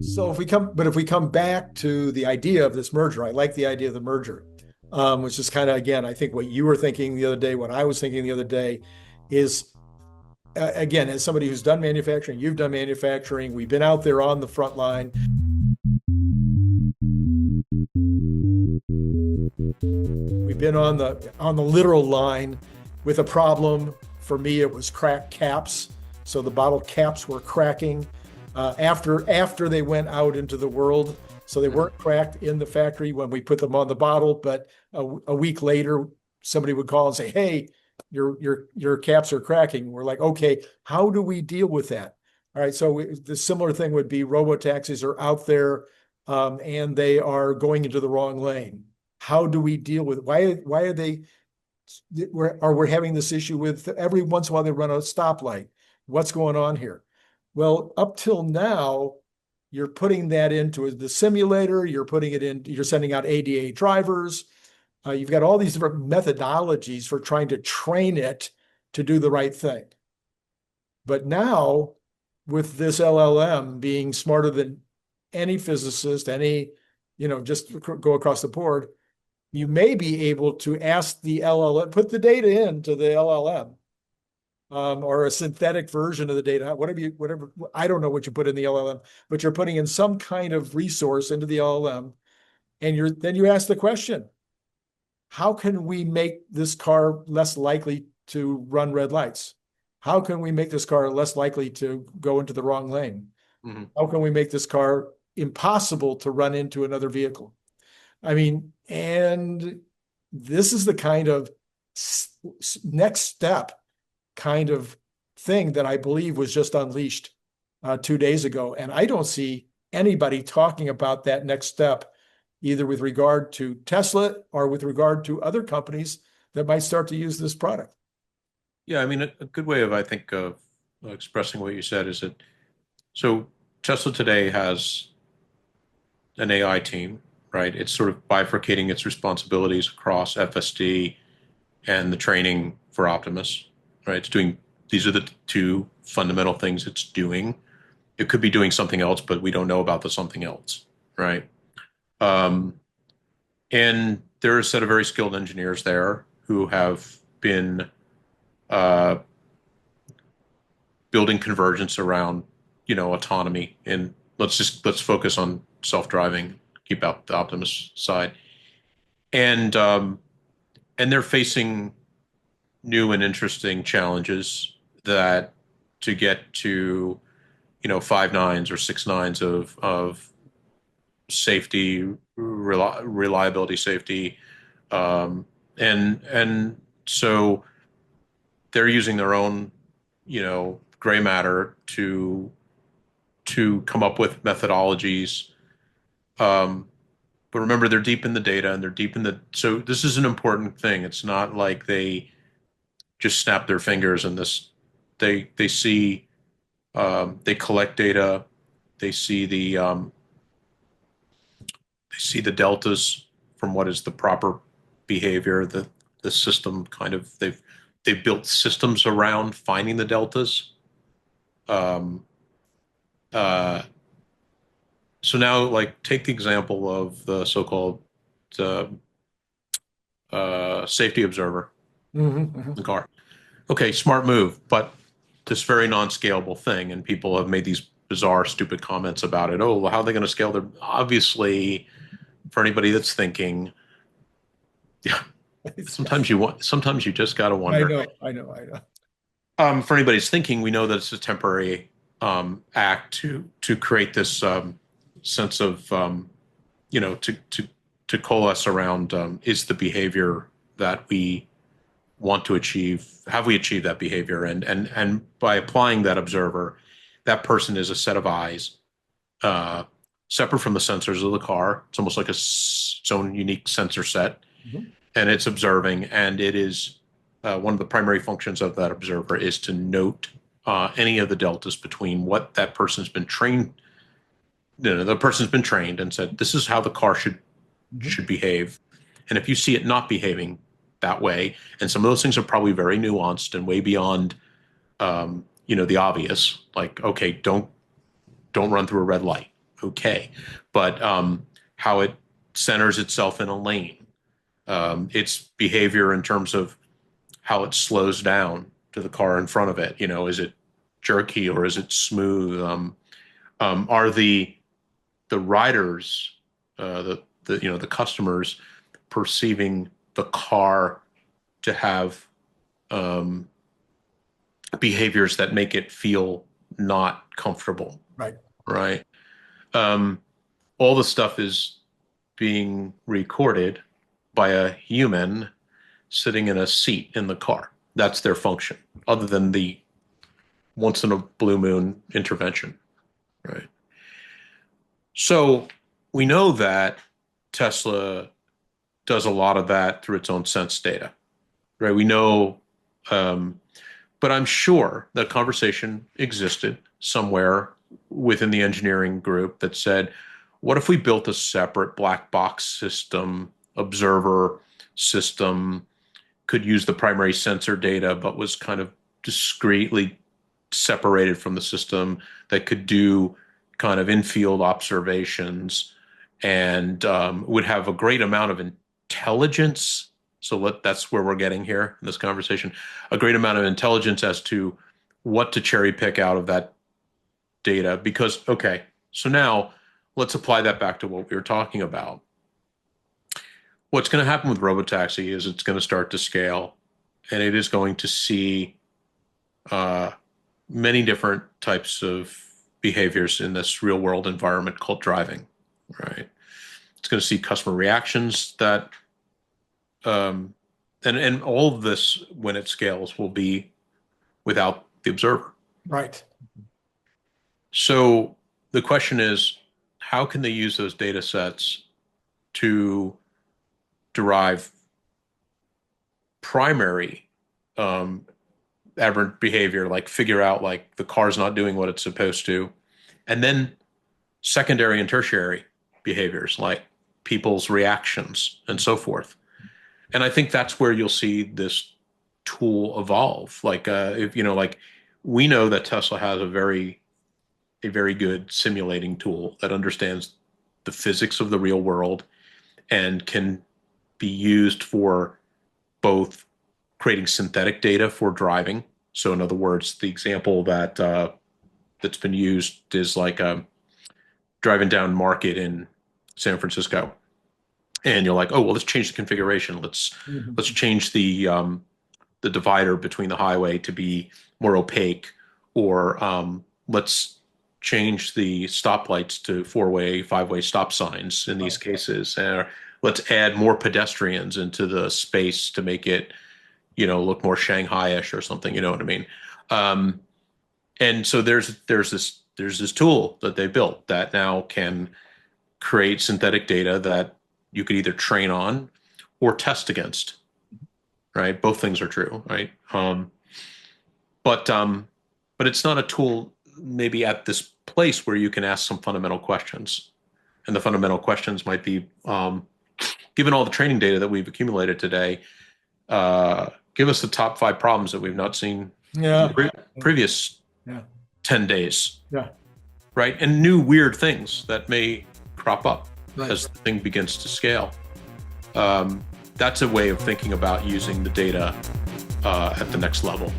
So if we come back to the idea of this merger, I like the idea of the merger, which is kind of, again, I think what you were thinking the other day, what I was thinking the other day is, again, as somebody who's done manufacturing, you've done manufacturing, we've been out there on the front line. We've been on the literal line with a problem. For me, it was cracked caps. So the bottle caps were cracking after they went out into the world. So they weren't cracked in the factory when we put them on the bottle, but a week later, somebody would call and say, "Hey, your caps are cracking." We're like, "Okay, how do we deal with that?" All right, so the similar thing would be robo-taxis are out there, and they are going into the wrong lane. How do we deal with it? Why are they? We're having this issue with every once in a while they run a stoplight. What's going on here? Well, up till now, you're putting that into the simulator. You're putting it in. You're sending out ADA drivers. You've got all these different methodologies for trying to train it to do the right thing. But now, with this LLM being smarter than any physicist, just go across the board, you may be able to ask the LLM, put the data into the LLM, or a synthetic version of the data, whatever, I don't know what you put in the LLM, but you're putting in some kind of resource into the LLM, and then you ask the question, how can we make this car less likely to run red lights? How can we make this car less likely to go into the wrong lane? Mm-hmm. How can we make this car impossible to run into another vehicle? I mean, and this is the kind of next step kind of thing that I believe was just unleashed 2 days ago. And I don't see anybody talking about that next step, either with regard to Tesla or with regard to other companies that might start to use this product. Yeah, I mean, a good way of, I think, of expressing what you said is that, so Tesla today has an AI team, right? It's sort of bifurcating its responsibilities across FSD and the training for Optimus, right? These are the two fundamental things it's doing. It could be doing something else, but we don't know about the something else, right? And there are a set of very skilled engineers there who have been building convergence around, autonomy. And let's focus on self-driving, keep out the Optimus side. And they're facing new and interesting challenges that to get to, 5 nines or 6 nines of safety, reliability, safety, and so they're using their own, gray matter to come up with methodologies. But remember, they're deep in the data and they're deep in so this is an important thing. It's not like they just snap their fingers and they see, they collect data, they see the deltas from what is the proper behavior. The system kind of, they've built systems around finding the deltas. So now, like, take the example of the so-called safety observer in the car. Okay, smart move, but this very non-scalable thing, and people have made these bizarre, stupid comments about it. Oh, well, how are they going to scale their? Obviously, for anybody that's thinking, yeah, sometimes you just got to wonder. I know. For anybody that's thinking, we know that it's a temporary act to create this sense of, to coalesce around is the behavior that we want to achieve. Have we achieved that behavior? And by applying that observer, that person is a set of eyes, separate from the sensors of the car. It's almost like its own unique sensor set, and it's observing. And it is one of the primary functions of that observer is to note any of the deltas between what that person's been trained. The person's been trained and said, this is how the car should behave. And if you see it not behaving that way, and some of those things are probably very nuanced and way beyond the obvious, like, okay, don't run through a red light. Okay. But how it centers itself in a lane, its behavior in terms of how it slows down to the car in front of it. Is it jerky or is it smooth? Are the riders, the customers perceiving the car to have behaviors that make it feel not comfortable? Right. Right. All the stuff is being recorded by a human sitting in a seat in the car. That's their function, other than the once in a blue moon intervention. Right. So we know that Tesla does a lot of that through its own sense data, right? We know, but I'm sure that conversation existed somewhere within the engineering group that said, what if we built a separate black box system, observer system, could use the primary sensor data, but was kind of discreetly separated from the system, that could do kind of in-field observations and would have a great amount of intelligence. So that's where we're getting here in this conversation, a great amount of intelligence as to what to cherry pick out of that data. Because, okay, so now let's apply that back to what we were talking about. What's going to happen with robotaxi is it's going to start to scale, and it is going to see many different types of behaviors in this real world environment called driving, right? It's going to see customer reactions that, and all of this, when it scales, will be without the observer. Right. So the question is, how can they use those data sets to derive primary aberrant behavior, like figure out like the car's not doing what it's supposed to, and then secondary and tertiary behaviors like people's reactions and so forth. And I think that's where you'll see this tool evolve. Like like we know that Tesla has a very good simulating tool that understands the physics of the real world and can be used for both creating synthetic data for driving. So in other words, the example that that's been used is like driving down Market in San Francisco, and you're like, oh well, let's change the configuration. Let's change the divider between the highway to be more opaque, or let's change the stoplights to 4-way, 5-way stop signs in these cases. Let's add more pedestrians into the space to make it, look more Shanghai-ish or something. You know what I mean? And so there's this tool that they built that now can create synthetic data that you could either train on or test against. Right? Both things are true. Right? But it's not a tool maybe at this place where you can ask some fundamental questions, and the fundamental questions might be, given all the training data that we've accumulated today, give us the top 5 problems that we've not seen in the previous 10 days. Yeah. Right. And new weird things that may crop up as the thing begins to scale. That's a way of thinking about using the data at the next level.